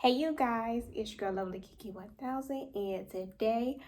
Hey you guys, it's your girl Lovely Kiki 1000 and today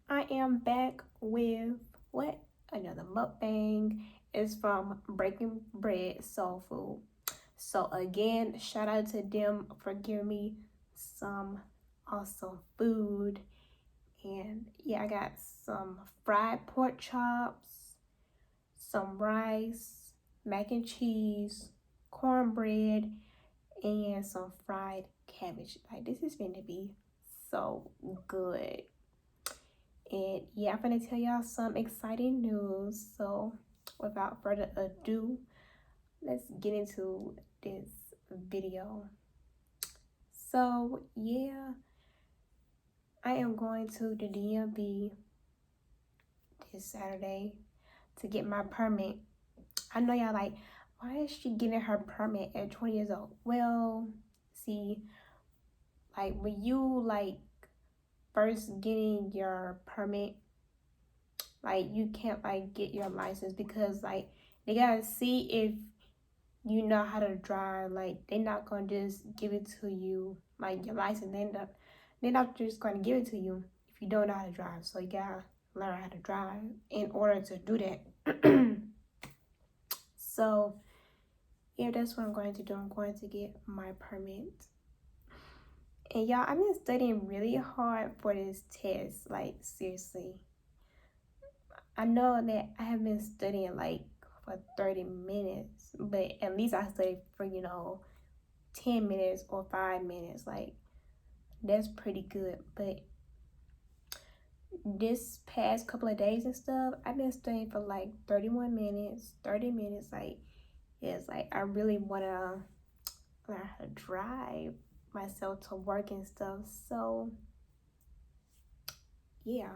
I am back with what? Another mukbang. Is from Breaking Bread Soul Food. So again, shout out to them for giving me some awesome food. And yeah, I got some fried pork chops, some rice, mac and cheese, cornbread, and some fried cabbage. Like, this is going to be so good. And yeah, I'm gonna tell y'all some exciting news. So without further ado, let's get into this video. So yeah, I am going to the DMV this Saturday to get my permit. I know y'all like, why is she getting her permit at 20 years old? Well, see, like when you like first getting your permit, like you can't like get your license because like they gotta see if you know how to drive. Like they're not gonna just give it to you, like your license. They're not just gonna give it to you if you don't know how to drive. So you gotta learn how to drive in order to do that. So yeah, that's what I'm going to do. I'm going to get my permit. And y'all, I've been studying really hard for this test. Like seriously, I know that I have been studying like for 30 minutes, but at least I studied for 10 minutes or 5 minutes. Like that's pretty good. But this past couple of days and stuff, I've been studying for like 31 minutes, 30 minutes. Like it's like I really want to learn how to drive myself to work and stuff. So yeah,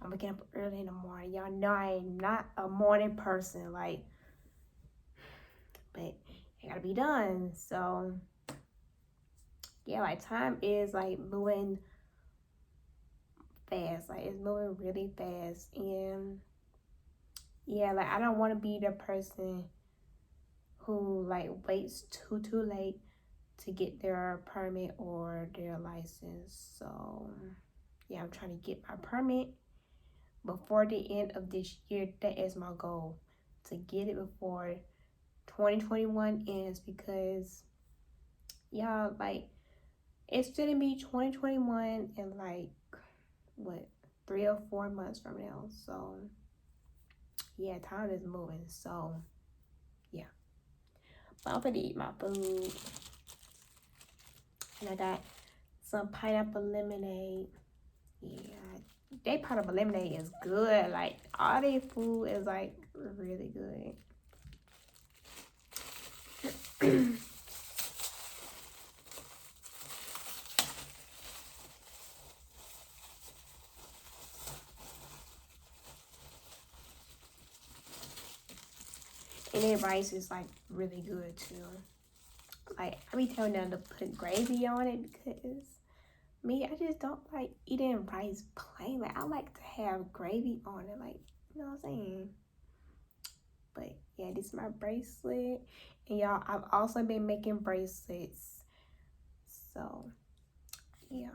I'm waking up early in the morning. Y'all know I am not a morning person. Like, but it gotta be done. So yeah, like time is like moving fast. Like it's moving really fast. And yeah, like I don't want to be the person who like waits too late to get their permit or their license. So yeah, I'm trying to get my permit before the end of this year. That is my goal, to get it before 2021 ends, because y'all, like it's gonna be 2021 and like what, 3 or 4 months from now. So yeah, time is moving. So yeah, but I'm gonna eat my food, and I got some pineapple lemonade. Yeah, they pineapple lemonade is good. Like all their food is like really good. And their rice is like really good too. Like I be telling them to put gravy on it, because me, I just don't like eating rice plain. Like I like to have gravy on it. Like, you know what I'm saying? But yeah, this is my bracelet. And y'all, I've also been making bracelets. So yeah.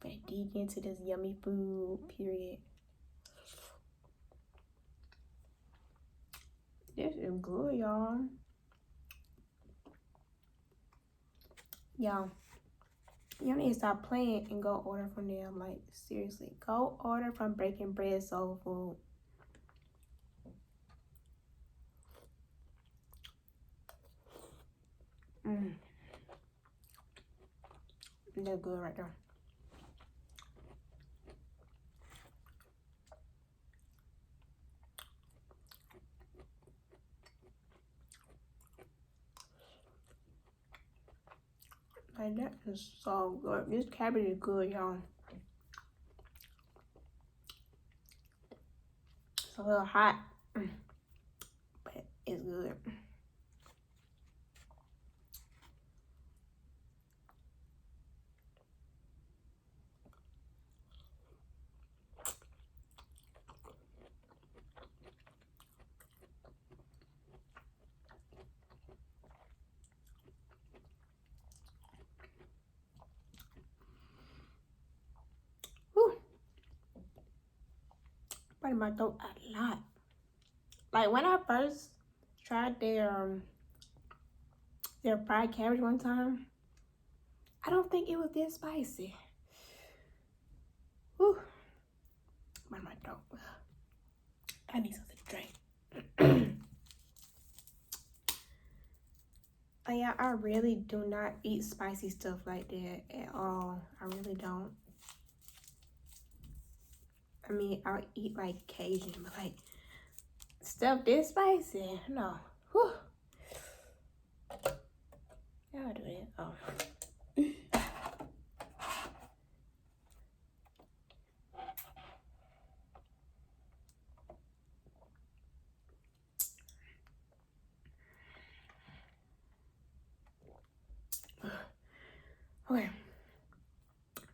Gonna dig into this yummy food, period. This is good, y'all. Y'all need to stop playing and go order from them. Like seriously, go order from Breaking Bread Soul Food. They're good right there. Like that is so good. This cabbage is good, y'all. It's a little hot, but it's good. burning my throat a lot. Like when I first tried their fried cabbage one time, I don't think it was this spicy. Whew. Burning my throat. I need something to drink. Yeah, I really do not eat spicy stuff like that at all. I really don't. I mean, I'll eat like Cajun, but like stuff this spicy, no. Whew. I'll do it. Oh. Okay.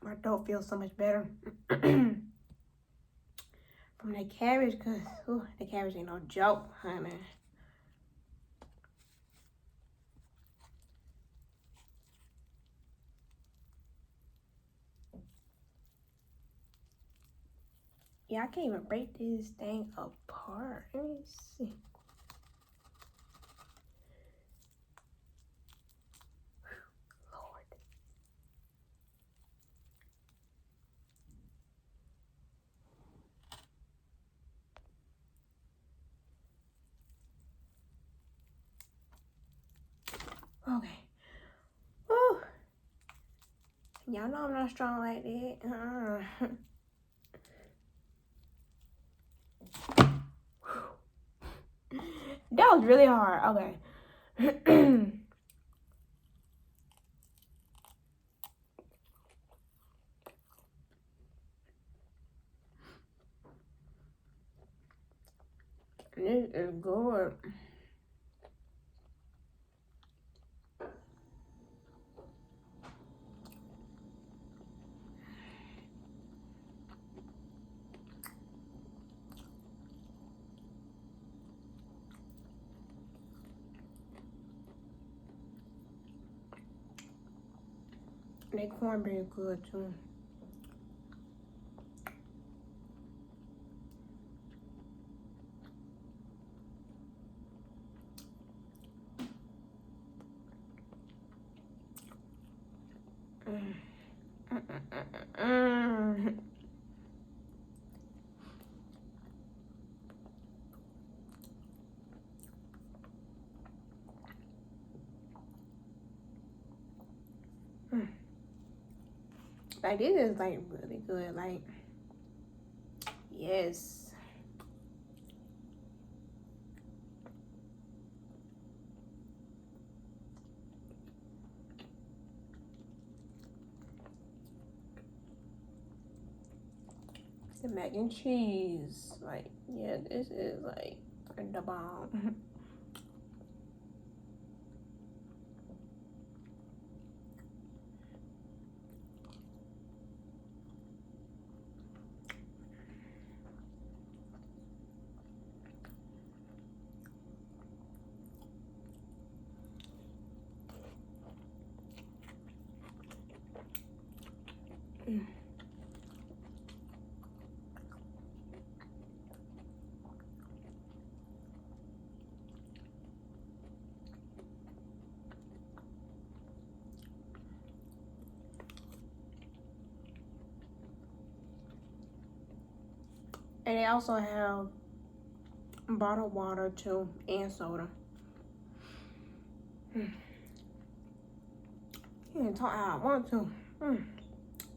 My throat feels so much better from that cabbage, because the cabbage ain't no joke, honey. Yeah, I can't even break this thing apart. Let me see. Lord. Okay. Whew. Y'all know I'm not strong like that. That was really hard. Okay. This is good. That cornbread good too. Mm. Like this is like really good. Like yes. The mac and cheese. Like yeah, this is like the bomb. And they also have bottled water too and soda. You can talk how I want to.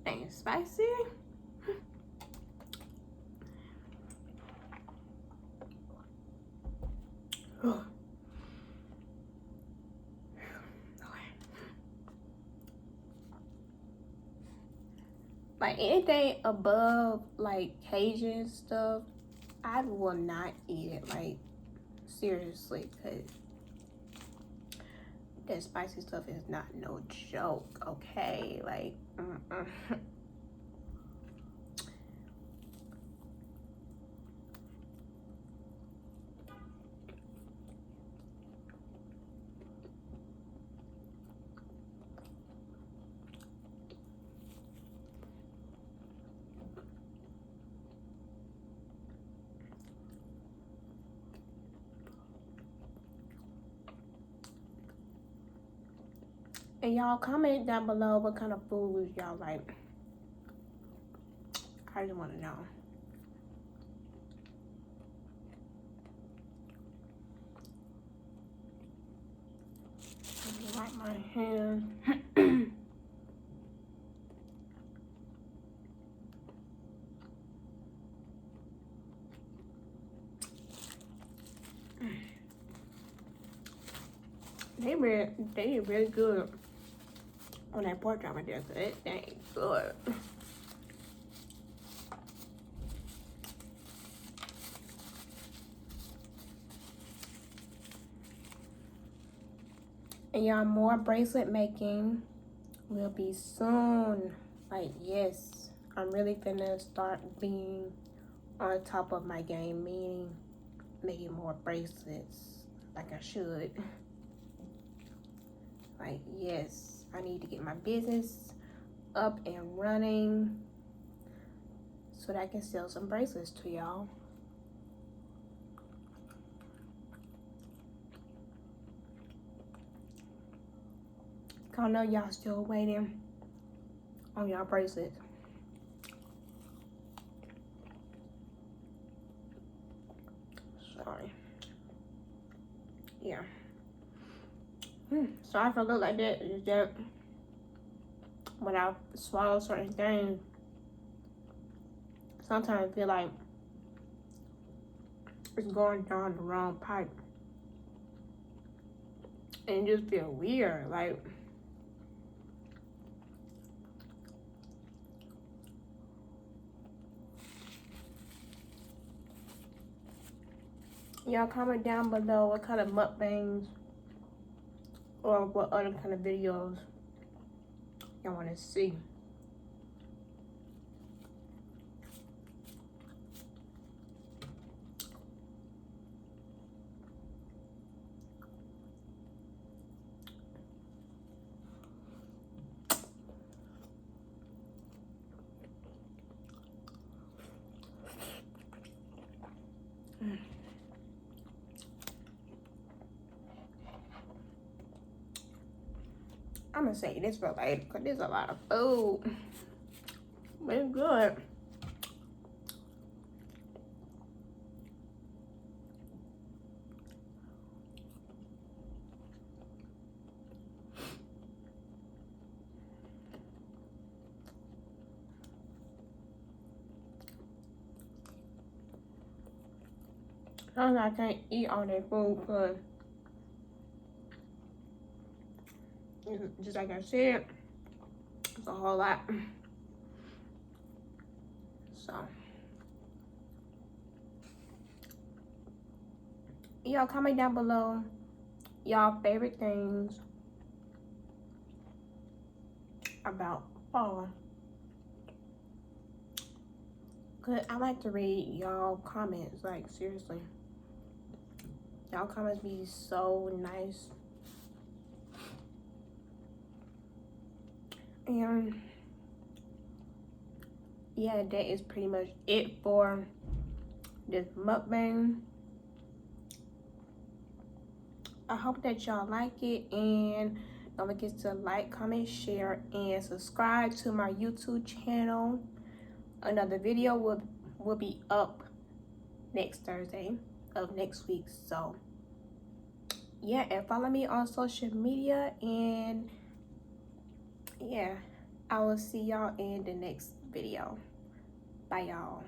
Ain't spicy. Like anything above like Cajun stuff, I will not eat it. Like seriously, cause that spicy stuff is not no joke. Okay, like. And y'all comment down below what kind of foods y'all like. I just want to know. Wipe my hands. They really good on that pork chop right there. So it ain't good. And y'all, more bracelet making will be soon. Like, yes, I'm really finna start being on top of my game, meaning making more bracelets like I should. Like, yes, I need to get my business up and running so that I can sell some bracelets to y'all. I know y'all still waiting on y'all bracelets. Sorry. Yeah. Sorry if I look like that. It's that when I swallow certain things, sometimes I feel like it's going down the wrong pipe. And it just feel weird. Like, y'all comment down below what kind of mukbangs or what other kind of videos y'all want to see. I'm gonna say this for later because there's a lot of food. But it's good. Sometimes I can't eat all that food because, just like I said, it's a whole lot. So, y'all comment down below y'all favorite things about fall. Cause I like to read y'all comments, like seriously. Y'all comments be so nice. And yeah, that is pretty much it for this mukbang. I hope that y'all like it, and don't forget to like, comment, share, and subscribe to my YouTube channel. Another video will be up next Thursday of next week. So yeah, and follow me on social media, and yeah, I will see y'all in the next video. Bye y'all.